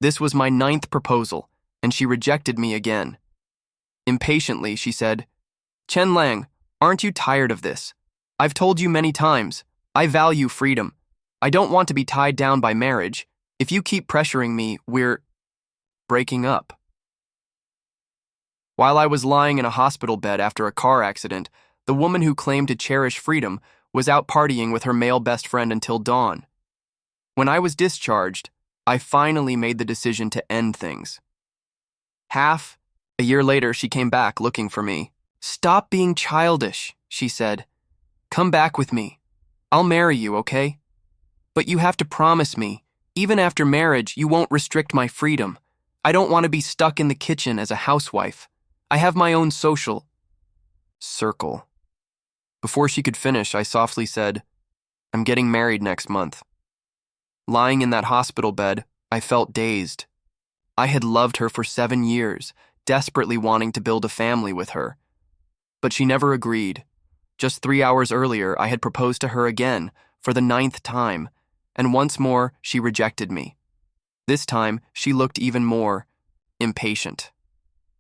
This was my 9th proposal, and she rejected me again. Impatiently, she said, "Chen Lang, aren't you tired of this? I've told you many times, I value freedom. I don't want to be tied down by marriage. If you keep pressuring me, we're breaking up." While I was lying in a hospital bed after a car accident, the woman who claimed to cherish freedom was out partying with her male best friend until dawn. When I was discharged, I finally made the decision to end things. Half a year later, she came back looking for me. "Stop being childish," she said. "Come back with me. I'll marry you, okay? But you have to promise me, even after marriage, you won't restrict my freedom. I don't want to be stuck in the kitchen as a housewife. I have my own social circle." Before she could finish, I softly said, "I'm getting married next month." Lying in that hospital bed, I felt dazed. I had loved her for 7 years, desperately wanting to build a family with her. But she never agreed. Just 3 hours earlier, I had proposed to her again, for the 9th time, and once more, she rejected me. This time, she looked even more impatient.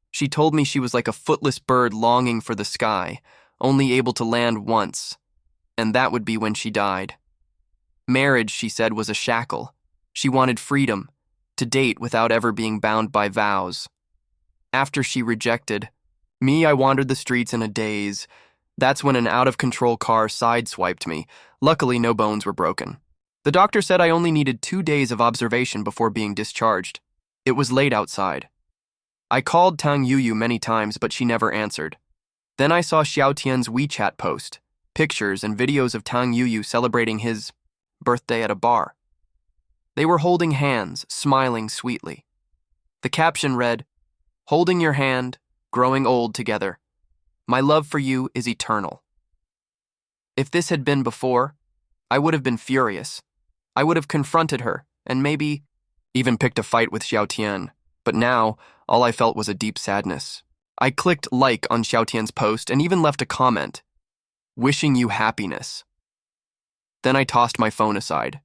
She told me she was like a footless bird longing for the sky, only able to land once, and that would be when she died. Marriage, she said, was a shackle. She wanted freedom, to date without ever being bound by vows. After she rejected me, I wandered the streets in a daze. That's when an out-of-control car sideswiped me. Luckily, no bones were broken. The doctor said I only needed 2 days of observation before being discharged. It was late outside. I called Tang Yuyu many times, but she never answered. Then I saw Xiao Tian's WeChat post, pictures and videos of Tang Yuyu celebrating his birthday at a bar. They were holding hands, smiling sweetly. The caption read, "Holding your hand, growing old together. My love for you is eternal." If this had been before, I would have been furious. I would have confronted her, and maybe even picked a fight with Xiao Tian. But now, all I felt was a deep sadness. I clicked like on Xiao Tian's post and even left a comment, "Wishing you happiness." Then I tossed my phone aside.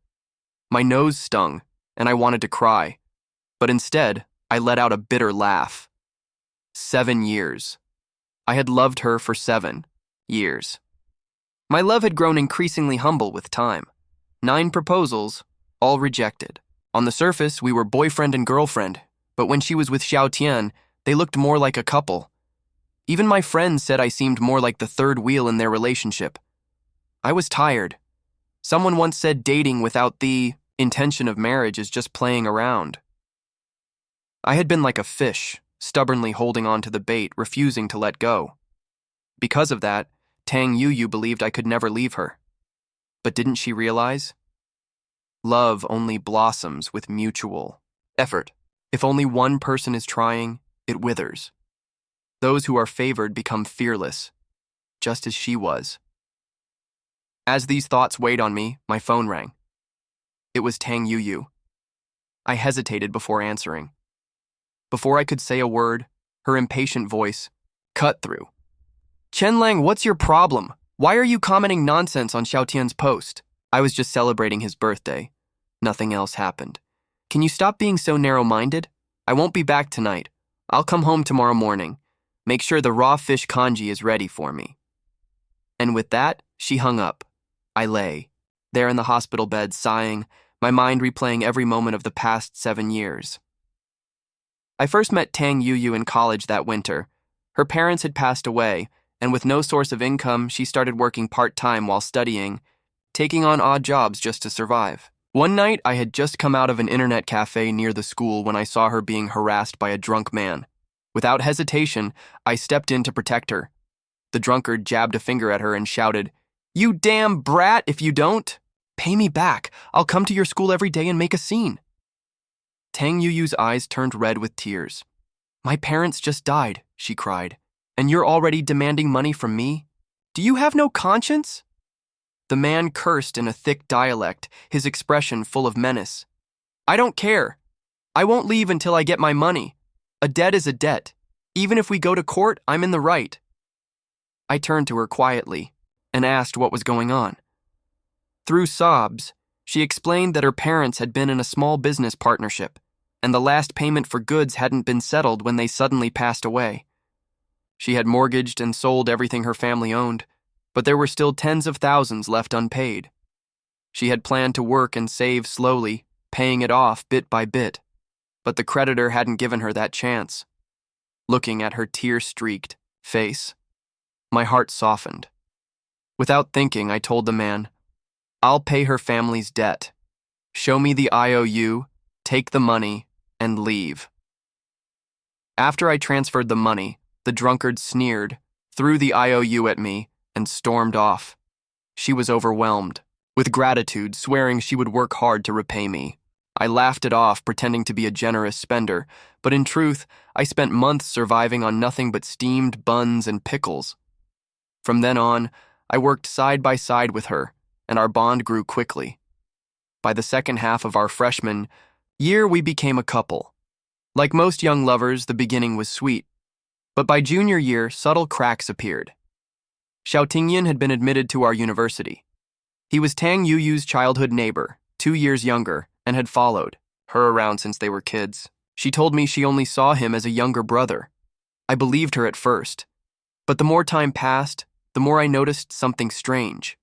My nose stung, and I wanted to cry. But instead, I let out a bitter laugh. 7 years. I had loved her for 7 years. My love had grown increasingly humble with time. 9 proposals, all rejected. On the surface, we were boyfriend and girlfriend, but when she was with Xiao Tian, they looked more like a couple. Even my friends said I seemed more like the third wheel in their relationship. I was tired. Someone once said dating without the intention of marriage is just playing around. I had been like a fish, stubbornly holding on to the bait, refusing to let go. Because of that, Tang Yuyu believed I could never leave her. But didn't she realize? Love only blossoms with mutual effort. If only one person is trying, it withers. Those who are favored become fearless, just as she was. As these thoughts weighed on me, my phone rang. It was Tang Yuyu. I hesitated before answering. Before I could say a word, her impatient voice cut through. "Chen Lang, what's your problem? Why are you commenting nonsense on Xiao Tian's post?" I was just celebrating his birthday. Nothing else happened. "Can you stop being so narrow-minded? I won't be back tonight. I'll come home tomorrow morning. Make sure the raw fish congee is ready for me." And with that, she hung up. I lay there in the hospital bed, sighing, my mind replaying every moment of the past 7 years. I first met Tang Yuyu in college that winter. Her parents had passed away, and with no source of income, she started working part-time while studying, taking on odd jobs just to survive. One night, I had just come out of an internet cafe near the school when I saw her being harassed by a drunk man. Without hesitation, I stepped in to protect her. The drunkard jabbed a finger at her and shouted, "You damn brat, if you don't! Pay me back. I'll come to your school every day and make a scene." Tang Yuyu's eyes turned red with tears. "My parents just died," she cried, "and you're already demanding money from me? Do you have no conscience?" The man cursed in a thick dialect, his expression full of menace. "I don't care. I won't leave until I get my money. A debt is a debt. Even if we go to court, I'm in the right." I turned to her quietly and asked what was going on. Through sobs, she explained that her parents had been in a small business partnership. and the last payment for goods hadn't been settled when they suddenly passed away. She had mortgaged and sold everything her family owned, but there were still tens of thousands left unpaid. She had planned to work and save slowly, paying it off bit by bit, but the creditor hadn't given her that chance. Looking at her tear-streaked face, my heart softened. Without thinking, I told the man, "I'll pay her family's debt. Show me the IOU, take the money, and leave." After I transferred the money, the drunkard sneered, threw the IOU at me, and stormed off. She was overwhelmed, with gratitude, swearing she would work hard to repay me. I laughed it off, pretending to be a generous spender, but in truth, I spent months surviving on nothing but steamed buns and pickles. From then on, I worked side by side with her, and our bond grew quickly. By the second half of our freshman year, we became a couple. Like most young lovers, the beginning was sweet, but by junior year, subtle cracks appeared. Xiao Tingyin had been admitted to our university. He was Tang Yuyu's childhood neighbor, 2 years younger, and had followed her around since they were kids. She told me she only saw him as a younger brother. I believed her at first, but the more time passed, the more I noticed something strange.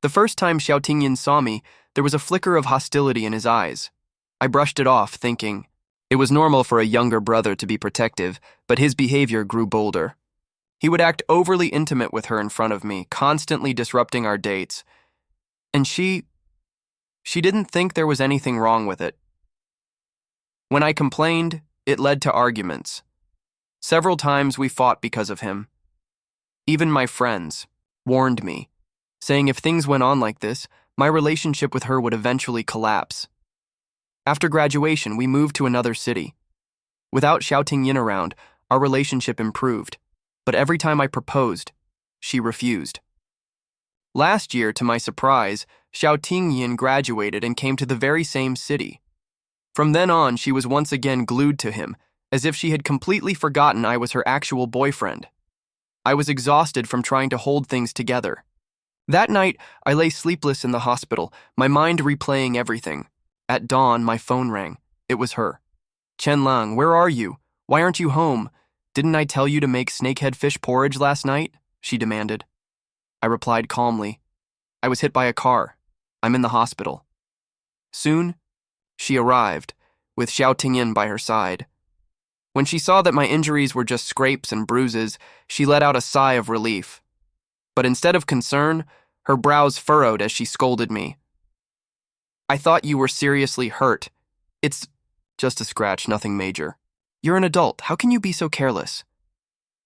The first time Xiao Tingyin saw me, there was a flicker of hostility in his eyes. I brushed it off, thinking it was normal for a younger brother to be protective, but his behavior grew bolder. He would act overly intimate with her in front of me, constantly disrupting our dates. And she didn't think there was anything wrong with it. When I complained, it led to arguments. Several times we fought because of him. Even my friends warned me, saying if things went on like this, my relationship with her would eventually collapse. After graduation, we moved to another city. Without Xiao Tingyin around, our relationship improved, but every time I proposed, she refused. Last year, to my surprise, Xiao Tingyin graduated and came to the very same city. From then on, she was once again glued to him, as if she had completely forgotten I was her actual boyfriend. I was exhausted from trying to hold things together. That night, I lay sleepless in the hospital, my mind replaying everything. At dawn, my phone rang. It was her. "Chen Lang, where are you? Why aren't you home? Didn't I tell you to make snakehead fish porridge last night?" she demanded. I replied calmly, "I was hit by a car. I'm in the hospital." Soon, she arrived, with Xiao Tingyin by her side. When she saw that my injuries were just scrapes and bruises, she let out a sigh of relief. But instead of concern, her brows furrowed as she scolded me. "I thought you were seriously hurt. It's just a scratch, nothing major. You're an adult. How can you be so careless?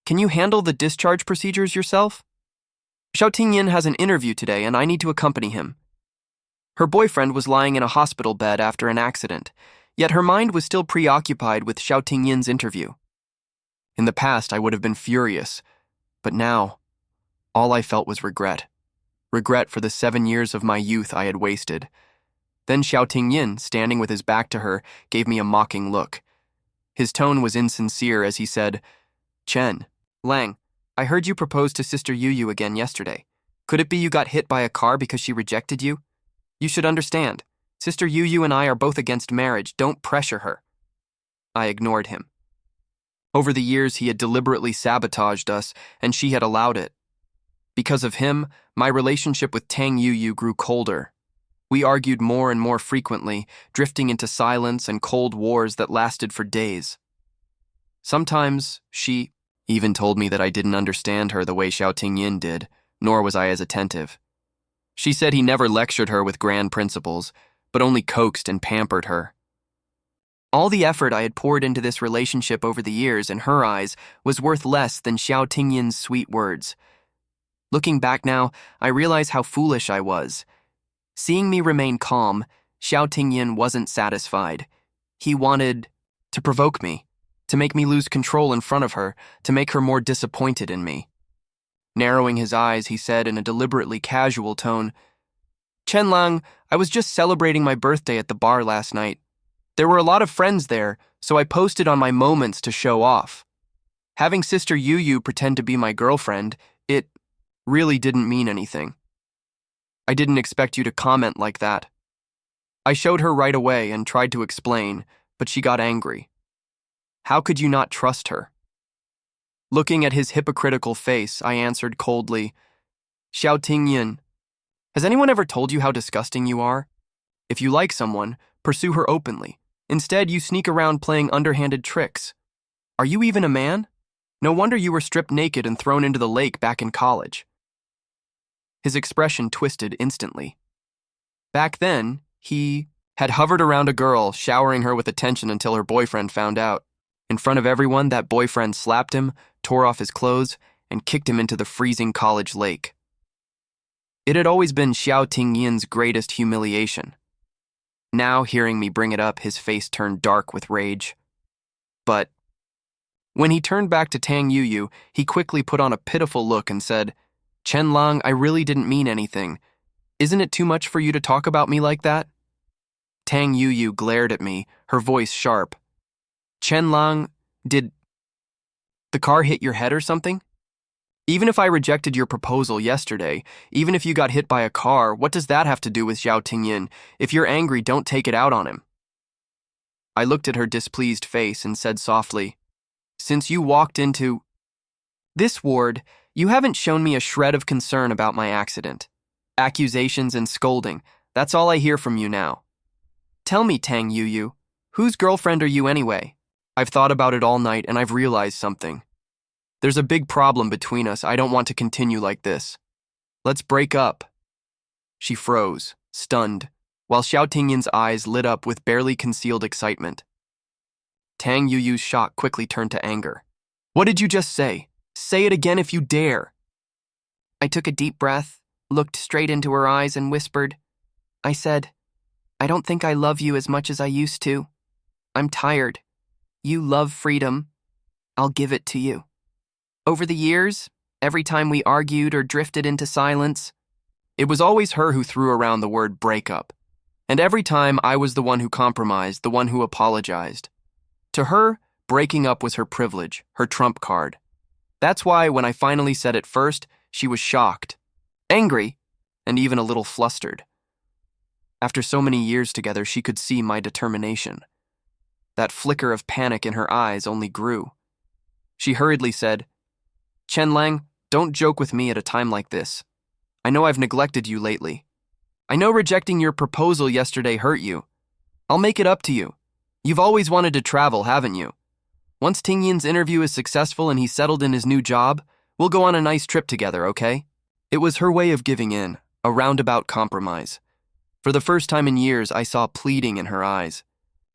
Can you handle the discharge procedures yourself? Xiao Tingyin has an interview today and I need to accompany him." Her boyfriend was lying in a hospital bed after an accident, yet her mind was still preoccupied with Xiao Tingyin's interview. In the past, I would have been furious, but now, all I felt was regret. Regret for the 7 years of my youth I had wasted. Then Xiao Tingyin, standing with his back to her, gave me a mocking look. His tone was insincere as he said, "Chen Lang, I heard you propose to Sister Yuyu again yesterday. Could it be you got hit by a car because she rejected you? You should understand. Sister Yuyu and I are both against marriage. Don't pressure her." I ignored him. Over the years, he had deliberately sabotaged us, and she had allowed it. Because of him, my relationship with Tang Yuyu grew colder. We argued more and more frequently, drifting into silence and cold wars that lasted for days. Sometimes she even told me that I didn't understand her the way Xiao Tingyin did, nor was I as attentive. She said he never lectured her with grand principles, but only coaxed and pampered her. All the effort I had poured into this relationship over the years, in her eyes, was worth less than Xiao Tingyin's sweet words. Looking back now, I realize how foolish I was. Seeing me remain calm, Xiao Tingyin wasn't satisfied. He wanted to provoke me, to make me lose control in front of her, to make her more disappointed in me. Narrowing his eyes, he said in a deliberately casual tone, "Chen Lang, I was just celebrating my birthday at the bar last night. There were a lot of friends there, so I posted on my moments to show off. Having Sister Yuyu pretend to be my girlfriend, it really didn't mean anything. I didn't expect you to comment like that." I showed her right away and tried to explain, but she got angry. How could you not trust her? Looking at his hypocritical face, I answered coldly, Xiao Tingyin, has anyone ever told you how disgusting you are? If you like someone, pursue her openly. Instead, you sneak around playing underhanded tricks. Are you even a man? No wonder you were stripped naked and thrown into the lake back in college. His expression twisted instantly. Back then, he had hovered around a girl, showering her with attention until her boyfriend found out. In front of everyone, that boyfriend slapped him, tore off his clothes, and kicked him into the freezing college lake. It had always been Xiao Tingyin's greatest humiliation. Now, hearing me bring it up, his face turned dark with rage. But when he turned back to Tang Yuyu, he quickly put on a pitiful look and said, Chen Lang, I really didn't mean anything. Isn't it too much for you to talk about me like that? Tang Yuyu glared at me, her voice sharp. Chen Lang, did the car hit your head or something? Even if I rejected your proposal yesterday, even if you got hit by a car, what does that have to do with Xiao Tingyin? If you're angry, don't take it out on him. I looked at her displeased face and said softly, Since you walked into this ward, you haven't shown me a shred of concern about my accident. Accusations and scolding, that's all I hear from you now. Tell me, Tang Yuyu, whose girlfriend are you anyway? I've thought about it all night and I've realized something. There's a big problem between us. I don't want to continue like this. Let's break up. She froze, stunned, while Xiao Tingyin's eyes lit up with barely concealed excitement. Tang Yuyu's shock quickly turned to anger. What did you just say? Say it again if you dare. I took a deep breath, looked straight into her eyes and whispered, I said, I don't think I love you as much as I used to. I'm tired. You love freedom. I'll give it to you. Over the years, every time we argued or drifted into silence, it was always her who threw around the word breakup. And every time I was the one who compromised, the one who apologized. To her, breaking up was her privilege, her trump card. That's why when I finally said it first, she was shocked, angry, and even a little flustered. After so many years together, she could see my determination. That flicker of panic in her eyes only grew. She hurriedly said, Chen Lang, don't joke with me at a time like this. I know I've neglected you lately. I know rejecting your proposal yesterday hurt you. I'll make it up to you. You've always wanted to travel, haven't you? Once Tingyin's interview is successful and he's settled in his new job, we'll go on a nice trip together, okay? It was her way of giving in, a roundabout compromise. For the first time in years, I saw pleading in her eyes.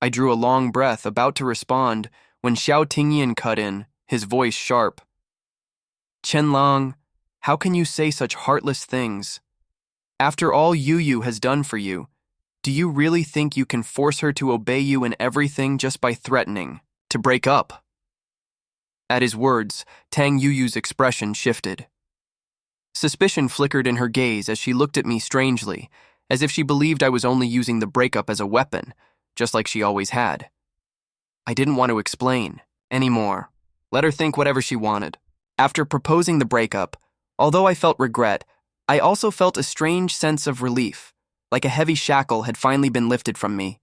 I drew a long breath, about to respond, when Xiao Tingyin cut in, his voice sharp. Chen Lang, how can you say such heartless things? After all Yuyu has done for you, do you really think you can force her to obey you in everything just by threatening to break up? At his words, Tang Yuyu's expression shifted. Suspicion flickered in her gaze as she looked at me strangely, as if she believed I was only using the breakup as a weapon, just like she always had. I didn't want to explain anymore. Let her think whatever she wanted. After proposing the breakup, although I felt regret, I also felt a strange sense of relief, like a heavy shackle had finally been lifted from me.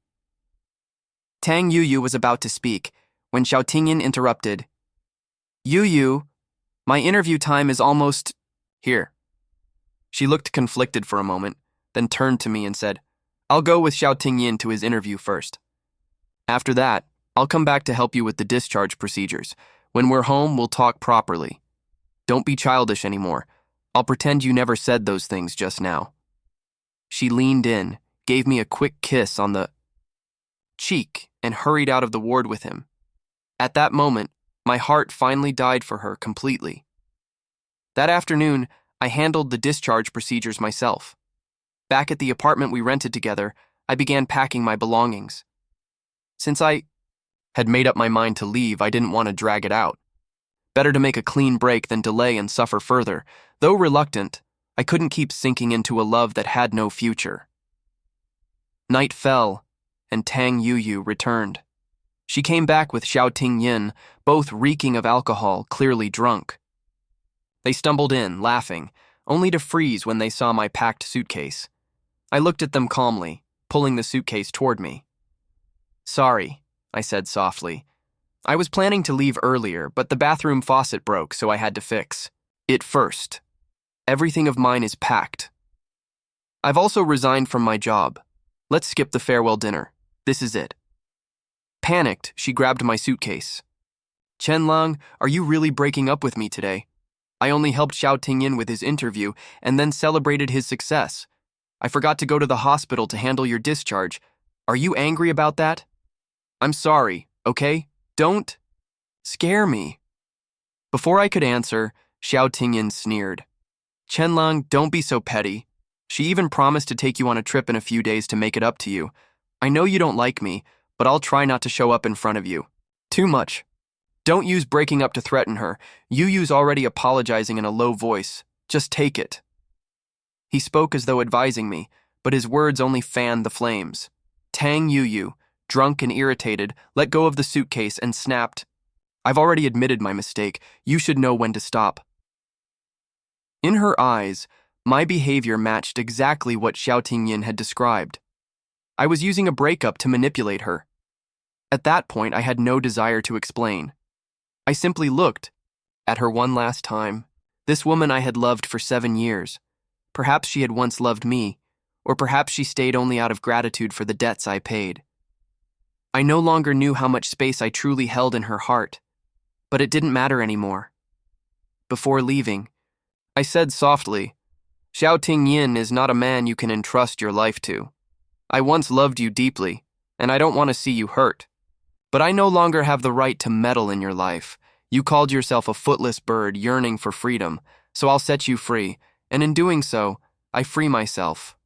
Tang Yuyu was about to speak, when Xiao Tingyin interrupted. Yuyu, my interview time is almost here. She looked conflicted for a moment, then turned to me and said, I'll go with Xiao Tingyin to his interview first. After that, I'll come back to help you with the discharge procedures. When we're home, we'll talk properly. Don't be childish anymore. I'll pretend you never said those things just now. She leaned in, gave me a quick kiss on the cheek, and hurried out of the ward with him. At that moment, my heart finally died for her completely. That afternoon, I handled the discharge procedures myself. Back at the apartment we rented together, I began packing my belongings. Since I had made up my mind to leave, I didn't want to drag it out. Better to make a clean break than delay and suffer further. Though reluctant, I couldn't keep sinking into a love that had no future. Night fell, and Tang Yuyu returned. She came back with Xiao Tingyin, both reeking of alcohol, clearly drunk. They stumbled in, laughing, only to freeze when they saw my packed suitcase. I looked at them calmly, pulling the suitcase toward me. Sorry, I said softly. I was planning to leave earlier, but the bathroom faucet broke, so I had to fix it first. Everything of mine is packed. I've also resigned from my job. Let's skip the farewell dinner. This is it. Panicked, she grabbed my suitcase. Chen Lang, are you really breaking up with me today? I only helped Xiao Tingyin with his interview and then celebrated his success. I forgot to go to the hospital to handle your discharge. Are you angry about that? I'm sorry, okay? Don't scare me. Before I could answer, Xiao Tingyin sneered. Chen Lang, don't be so petty. She even promised to take you on a trip in a few days to make it up to you. I know you don't like me, but I'll try not to show up in front of you. Too much. Don't use breaking up to threaten her. You use already apologizing in a low voice. Just take it. He spoke as though advising me, but his words only fanned the flames. Tang Yu, drunk and irritated, let go of the suitcase and snapped. I've already admitted my mistake. You should know when to stop. In her eyes, my behavior matched exactly what Xiao Tingyin had described. I was using a breakup to manipulate her. At that point, I had no desire to explain. I simply looked at her one last time. This woman I had loved for 7 years. Perhaps she had once loved me, or perhaps she stayed only out of gratitude for the debts I paid. I no longer knew how much space I truly held in her heart, but it didn't matter anymore. Before leaving, I said softly, Xiao Tingyin is not a man you can entrust your life to. I once loved you deeply, and I don't want to see you hurt. But I no longer have the right to meddle in your life. You called yourself a footless bird yearning for freedom, so I'll set you free, and in doing so, I free myself.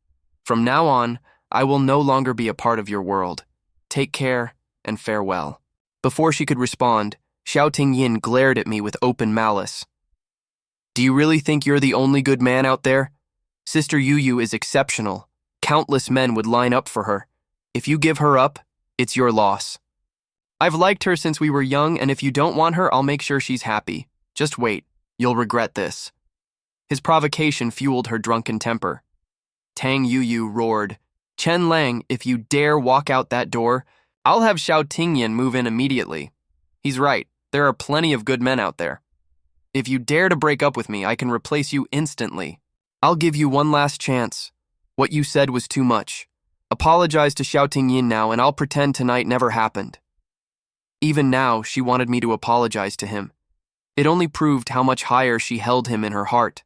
From now on, I will no longer be a part of your world. Take care, and farewell. Before she could respond, Xiao Tingyin glared at me with open malice. Do you really think you're the only good man out there? Sister Yu is exceptional. Countless men would line up for her. If you give her up, it's your loss. I've liked her since we were young, and if you don't want her, I'll make sure she's happy. Just wait. You'll regret this. His provocation fueled her drunken temper. Tang Yu roared, Chen Lang, if you dare walk out that door, I'll have Xiao Tingyin move in immediately. He's right. There are plenty of good men out there. If you dare to break up with me, I can replace you instantly. I'll give you one last chance. What you said was too much. Apologize to Xiao Tingyin now, and I'll pretend tonight never happened. Even now, she wanted me to apologize to him. It only proved how much higher she held him in her heart.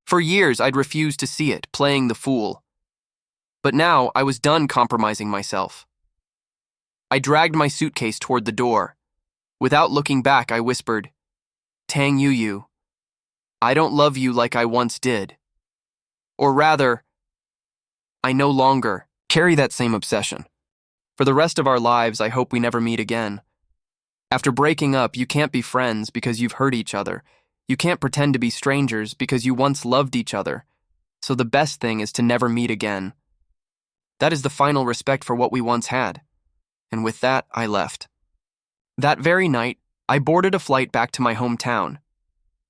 For years, I'd refused to see it, playing the fool. But now, I was done compromising myself. I dragged my suitcase toward the door. Without looking back, I whispered, Tang Yu, I don't love you like I once did. Or rather, I no longer carry that same obsession. For the rest of our lives, I hope we never meet again. After breaking up, you can't be friends because you've hurt each other. You can't pretend to be strangers because you once loved each other. So the best thing is to never meet again. That is the final respect for what we once had. And with that, I left. That very night, I boarded a flight back to my hometown.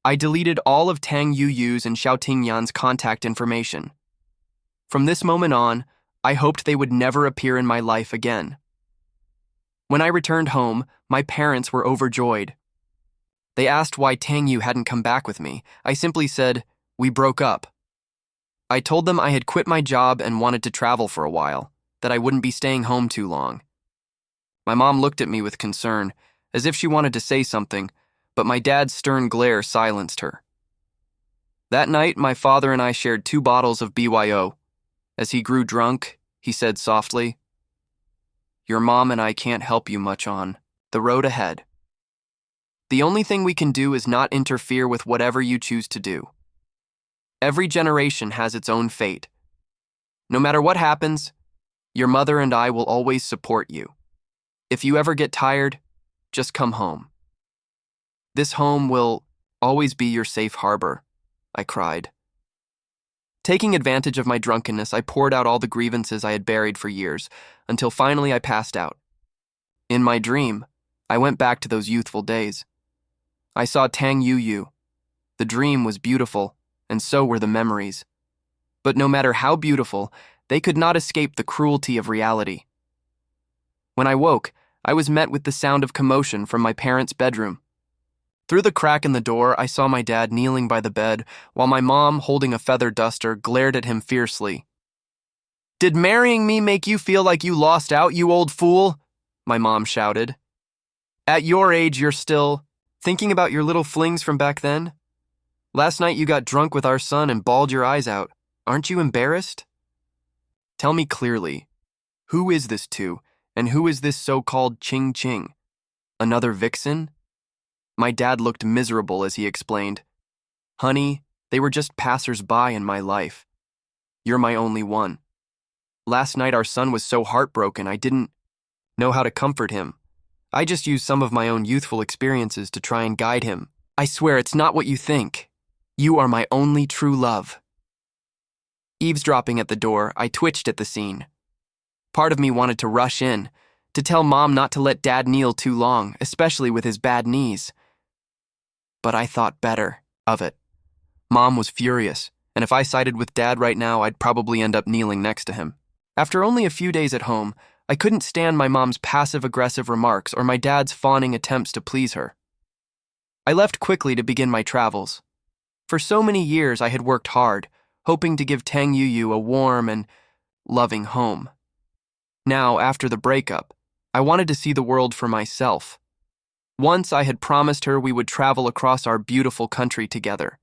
I deleted all of Tang Yu's and Xiao Tingyan's contact information. From this moment on, I hoped they would never appear in my life again. When I returned home, my parents were overjoyed. They asked why Tang Yu hadn't come back with me. I simply said, we broke up. I told them I had quit my job and wanted to travel for a while, that I wouldn't be staying home too long. My mom looked at me with concern, as if she wanted to say something, but my dad's stern glare silenced her. That night, my father and I shared 2 bottles of BYO. As he grew drunk, he said softly, Your mom and I can't help you much on the road ahead. The only thing we can do is not interfere with whatever you choose to do. Every generation has its own fate. No matter what happens, your mother and I will always support you. If you ever get tired, just come home. This home will always be your safe harbor, I cried. Taking advantage of my drunkenness, I poured out all the grievances I had buried for years, until finally I passed out. In my dream, I went back to those youthful days. I saw Tang Yu. The dream was beautiful, and so were the memories. But no matter how beautiful, they could not escape the cruelty of reality. When I woke, I was met with the sound of commotion from my parents' bedroom. Through the crack in the door, I saw my dad kneeling by the bed, while my mom, holding a feather duster, glared at him fiercely. "Did marrying me make you feel like you lost out, you old fool?" my mom shouted. "At your age, you're still thinking about your little flings from back then? Last night you got drunk with our son and bawled your eyes out. Aren't you embarrassed? Tell me clearly, who is this to, and who is this so-called Ching Ching? Another vixen?" My dad looked miserable as he explained, "Honey, they were just passers-by in my life. You're my only one. Last night our son was so heartbroken I didn't know how to comfort him. I just used some of my own youthful experiences to try and guide him. I swear it's not what you think. You are my only true love." Eavesdropping at the door, I twitched at the scene. Part of me wanted to rush in, to tell Mom not to let Dad kneel too long, especially with his bad knees. But I thought better of it. Mom was furious, and if I sided with Dad right now, I'd probably end up kneeling next to him. After only a few days at home, I couldn't stand my mom's passive-aggressive remarks or my dad's fawning attempts to please her. I left quickly to begin my travels. For so many years, I had worked hard, hoping to give Tang Yuyu a warm and loving home. Now, after the breakup, I wanted to see the world for myself. Once I had promised her we would travel across our beautiful country together.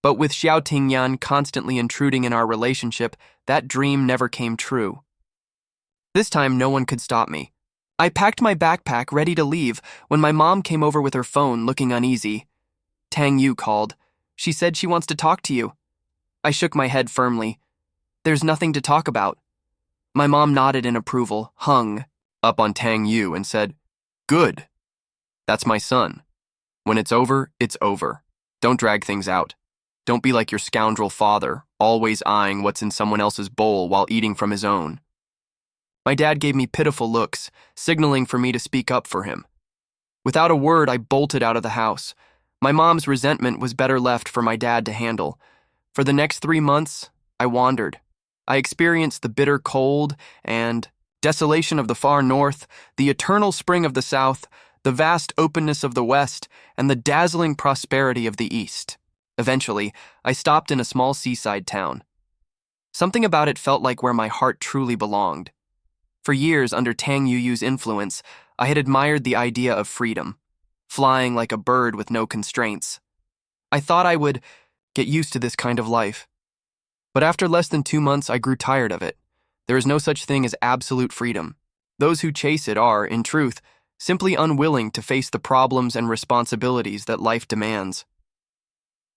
But with Xiao Tingyan constantly intruding in our relationship, that dream never came true. This time, no one could stop me. I packed my backpack ready to leave when my mom came over with her phone looking uneasy. "Tang Yu called. She said she wants to talk to you." I shook my head firmly. "There's nothing to talk about." My mom nodded in approval, hung up on Tang Yu, and said, "Good. That's my son. When it's over, it's over. Don't drag things out. Don't be like your scoundrel father, always eyeing what's in someone else's bowl while eating from his own." My dad gave me pitiful looks, signaling for me to speak up for him. Without a word, I bolted out of the house. My mom's resentment was better left for my dad to handle. For the next 3 months, I wandered. I experienced the bitter cold and desolation of the far north, the eternal spring of the south, the vast openness of the west, and the dazzling prosperity of the east. Eventually, I stopped in a small seaside town. Something about it felt like where my heart truly belonged. For years, under Tang Yuyu's influence, I had admired the idea of freedom, flying like a bird with no constraints. I thought I would get used to this kind of life. But after less than 2 months, I grew tired of it. There is no such thing as absolute freedom. Those who chase it are, in truth, simply unwilling to face the problems and responsibilities that life demands.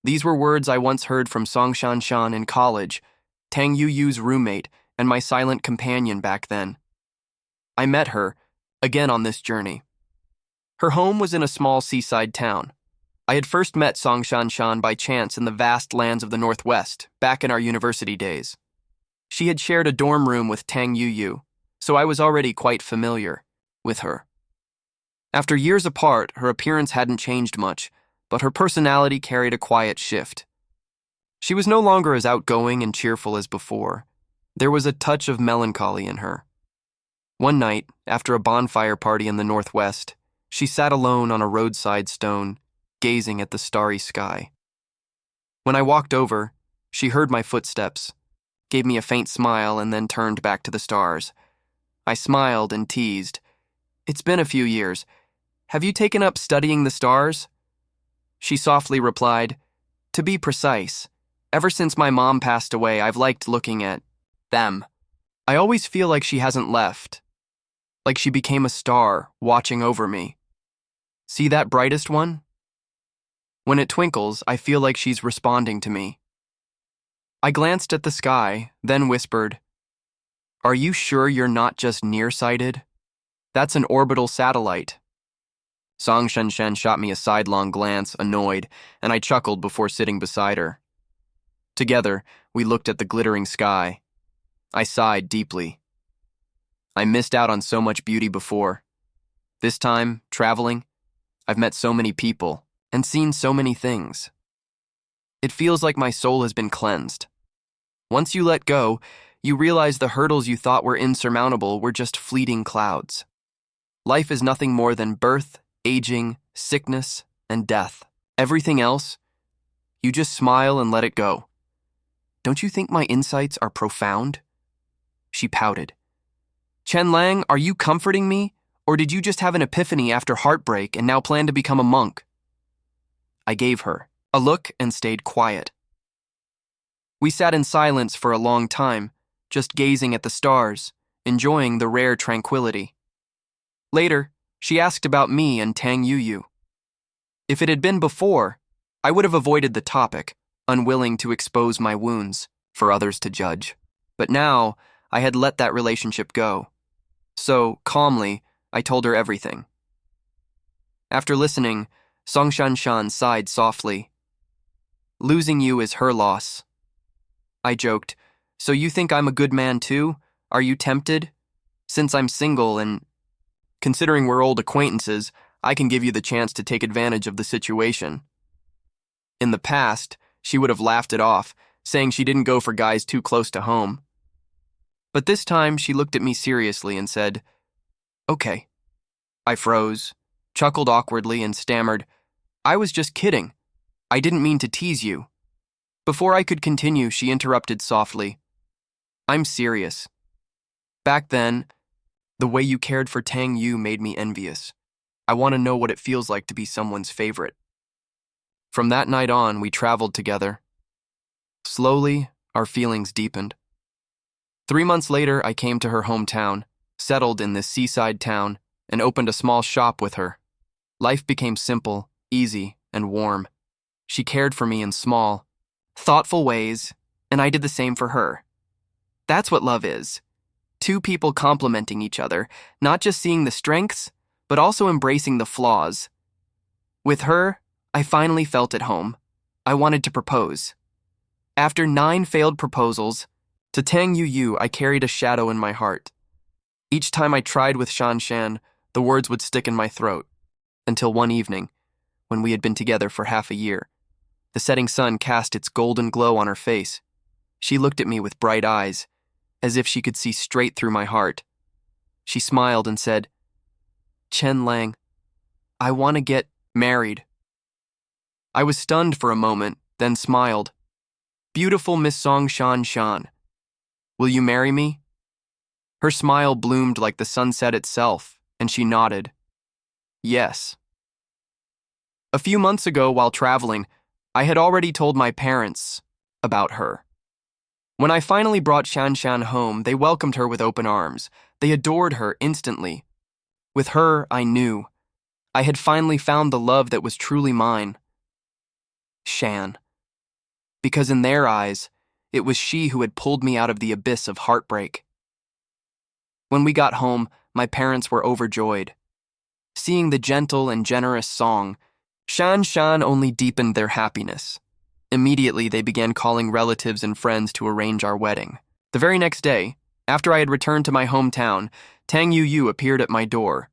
These were words I once heard from Song Shanshan in college, Tang Yuyu's roommate and my silent companion back then. I met her, again on this journey. Her home was in a small seaside town. I had first met Song Shanshan by chance in the vast lands of the Northwest, back in our university days. She had shared a dorm room with Tang Yuyu, so I was already quite familiar with her. After years apart, her appearance hadn't changed much, but her personality carried a quiet shift. She was no longer as outgoing and cheerful as before. There was a touch of melancholy in her. One night, after a bonfire party in the Northwest, she sat alone on a roadside stone, gazing at the starry sky. When I walked over, she heard my footsteps, gave me a faint smile, and then turned back to the stars. I smiled and teased, "It's been a few years. Have you taken up studying the stars?" She softly replied, "To be precise, ever since my mom passed away, I've liked looking at them. I always feel like she hasn't left, like she became a star watching over me. See that brightest one? When it twinkles, I feel like she's responding to me." I glanced at the sky, then whispered, "Are you sure you're not just nearsighted? That's an orbital satellite." Song Shenshen shot me a sidelong glance, annoyed, and I chuckled before sitting beside her. Together, we looked at the glittering sky. I sighed deeply. I missed out on so much beauty before. This time, traveling, I've met so many people and seen so many things. It feels like my soul has been cleansed. Once you let go, you realize the hurdles you thought were insurmountable were just fleeting clouds. Life is nothing more than birth, aging, sickness, and death. Everything else, you just smile and let it go. Don't you think my insights are profound? She pouted. Chen Lang, are you comforting me? Or did you just have an epiphany after Heartbreak and now plan to become a monk? I gave her a look and stayed quiet. We sat in silence for a long time, just gazing at the stars, enjoying the rare tranquility. Later, she asked about me and Tang Yu. If it had been before, I would have avoided the topic, unwilling to expose my wounds for others to judge. But now, I had let that relationship go. So, calmly, I told her everything. After listening, Song Shan sighed softly. Losing you is her loss. I joked, so you think I'm a good man too? Are you tempted? Since I'm single and, considering we're old acquaintances, I can give you the chance to take advantage of the situation. In the past, she would have laughed it off, saying she didn't go for guys too close to home. But this time, she looked at me seriously and said, Okay. I froze, chuckled awkwardly, and stammered, I was just kidding. I didn't mean to tease you. Before I could continue, she interrupted softly. I'm serious. Back then, the way you cared for Tang Yu made me envious. I want to know what it feels like to be someone's favorite. From that night on, we traveled together. Slowly, our feelings deepened. 3 months later, I came to her hometown, settled in this seaside town, and opened a small shop with her. Life became simple, easy, and warm. She cared for me in small, thoughtful ways, and I did the same for her. That's what love is. Two people complementing each other, not just seeing the strengths, but also embracing the flaws. With her, I finally felt at home. I wanted to propose. After 9 failed proposals, to Tang Yu, I carried a shadow in my heart. Each time I tried with Shan, the words would stick in my throat. Until one evening, when we had been together for half a year, the setting sun cast its golden glow on her face. She looked at me with bright eyes, as if she could see straight through my heart. She smiled and said, Chen Lang, I want to get married. I was stunned for a moment, then smiled. Beautiful Miss Song Shan, will you marry me? Her smile bloomed like the sunset itself, and she nodded. Yes. A few months ago, while traveling, I had already told my parents about her. When I finally brought Shan home, they welcomed her with open arms. They adored her instantly. With her, I knew. I had finally found the love that was truly mine. Shan. Because in their eyes, it was she who had pulled me out of the abyss of heartbreak. When we got home, my parents were overjoyed. Seeing the gentle and generous Song, Shan only deepened their happiness. Immediately, they began calling relatives and friends to arrange our wedding. The very next day, after I had returned to my hometown, Tang Yu appeared at my door.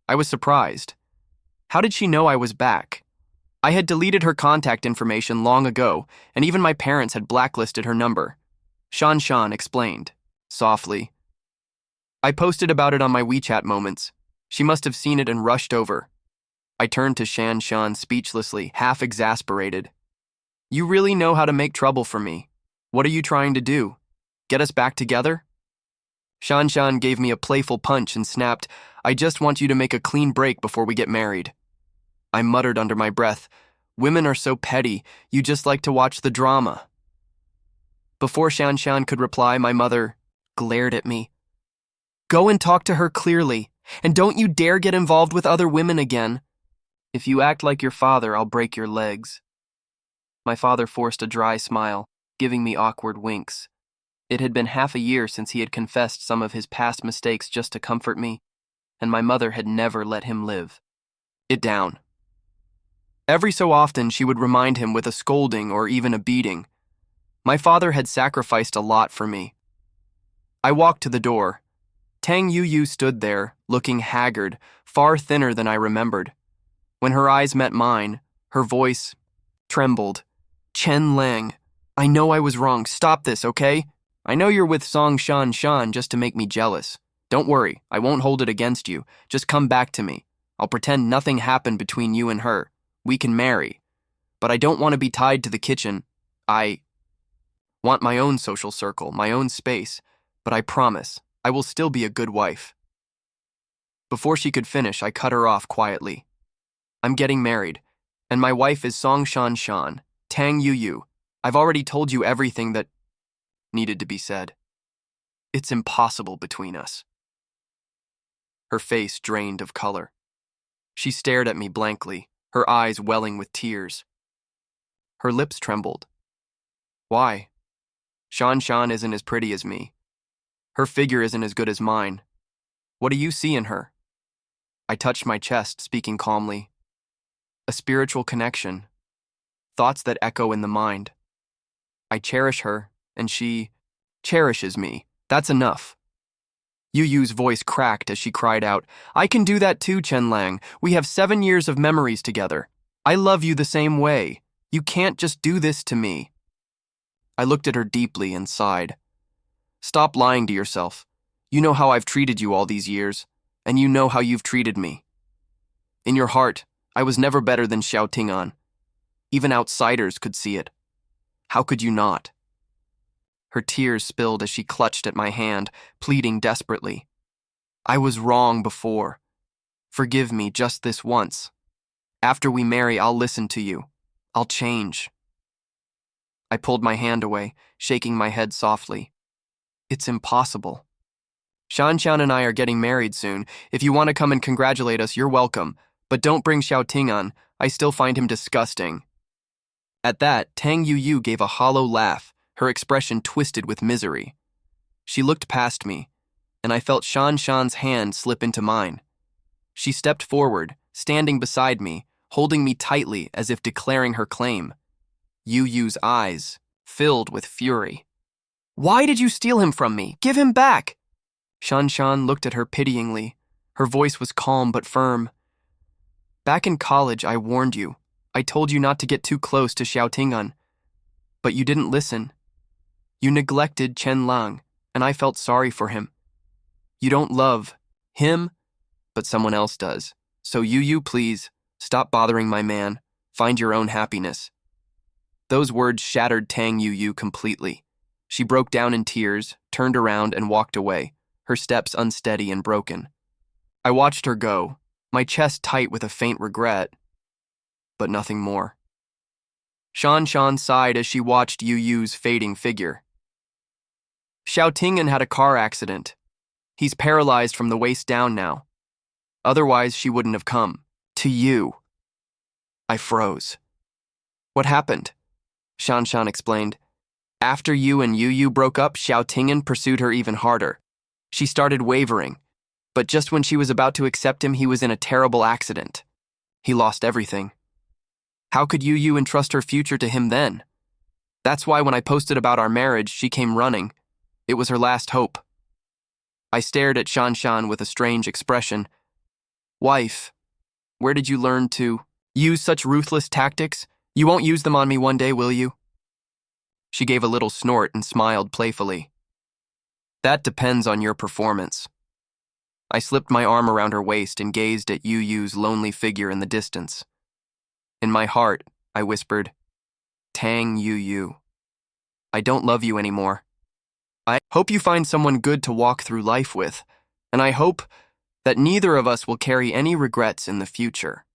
I was surprised. How did she know I was back? I had deleted her contact information long ago, and even my parents had blacklisted her number. Shan explained, softly. I posted about it on my WeChat moments. She must have seen it and rushed over. I turned to Shan speechlessly, half exasperated. You really know how to make trouble for me. What are you trying to do? Get us back together? Shan gave me a playful punch and snapped, I just want you to make a clean break before we get married. I muttered under my breath, women are so petty, you just like to watch the drama. Before Shan could reply, my mother glared at me. Go and talk to her clearly, and don't you dare get involved with other women again. If you act like your father, I'll break your legs. My father forced a dry smile, giving me awkward winks. It had been half a year since he had confessed some of his past mistakes just to comfort me, and my mother had never let him live it down. Every so often, she would remind him with a scolding or even a beating. My father had sacrificed a lot for me. I walked to the door. Tang Yu stood there, looking haggard, far thinner than I remembered. When her eyes met mine, her voice trembled. Chen Lang, I know I was wrong. Stop this, okay? I know you're with Song Shan just to make me jealous. Don't worry, I won't hold it against you. Just come back to me. I'll pretend nothing happened between you and her. We can marry. But I don't want to be tied to the kitchen. I want my own social circle, my own space. But I promise, I will still be a good wife. Before she could finish, I cut her off quietly. I'm getting married, and my wife is Song Shan Shan, Tang Yu Yu. I've already told you everything that needed to be said. It's impossible between us. Her face drained of color. She stared at me blankly, her eyes welling with tears. Her lips trembled. Why? Shan Shan isn't as pretty as me. Her figure isn't as good as mine. What do you see in her? I touched my chest, speaking calmly. A spiritual connection. Thoughts that echo in the mind. I cherish her, and she cherishes me. That's enough. Yu Yu's voice cracked as she cried out, I can do that too, Chen Lang. We have 7 years of memories together. I love you the same way. You can't just do this to me. I looked at her deeply and sighed. Stop lying to yourself. You know how I've treated you all these years, and you know how you've treated me. In your heart, I was never better than Xiao Tingan. Even outsiders could see it. How could you not? Her tears spilled as she clutched at my hand, pleading desperately. I was wrong before. Forgive me just this once. After we marry, I'll listen to you. I'll change. I pulled my hand away, shaking my head softly. It's impossible. Shan Shan and I are getting married soon. If you want to come and congratulate us, you're welcome. But don't bring Xiao Tingan. I still find him disgusting. At that, Tang Yu Yu gave a hollow laugh, her expression twisted with misery. She looked past me, and I felt Shan Shan's hand slip into mine. She stepped forward, standing beside me, holding me tightly as if declaring her claim. Yu Yu's eyes filled with fury. Why did you steal him from me? Give him back! Shan Shan looked at her pityingly. Her voice was calm but firm. Back in college, I warned you. I told you not to get too close to Xiao Tingan. But you didn't listen. You neglected Chen Lang, and I felt sorry for him. You don't love him, but someone else does. So Yu Yu, please, stop bothering my man. Find your own happiness. Those words shattered Tang Yu Yu completely. She broke down in tears, turned around, and walked away, her steps unsteady and broken. I watched her go, my chest tight with a faint regret, but nothing more. Shan Shan sighed as she watched Yu Yu's fading figure. Xiao Tingan had a car accident. He's paralyzed from the waist down now. Otherwise, she wouldn't have come. To you. I froze. What happened? Shan Shan explained. After you and Yu Yu broke up, Xiao Tingan pursued her even harder. She started wavering, but just when she was about to accept him, he was in a terrible accident. He lost everything. How could Yu Yu entrust her future to him then? That's why when I posted about our marriage, she came running. It was her last hope. I stared at Shan Shan with a strange expression. Wife, where did you learn to use such ruthless tactics? You won't use them on me one day, will you? She gave a little snort and smiled playfully. That depends on your performance. I slipped my arm around her waist and gazed at Yu Yu's lonely figure in the distance. In my heart, I whispered, Tang Yu Yu, I don't love you anymore. I hope you find someone good to walk through life with, and I hope that neither of us will carry any regrets in the future.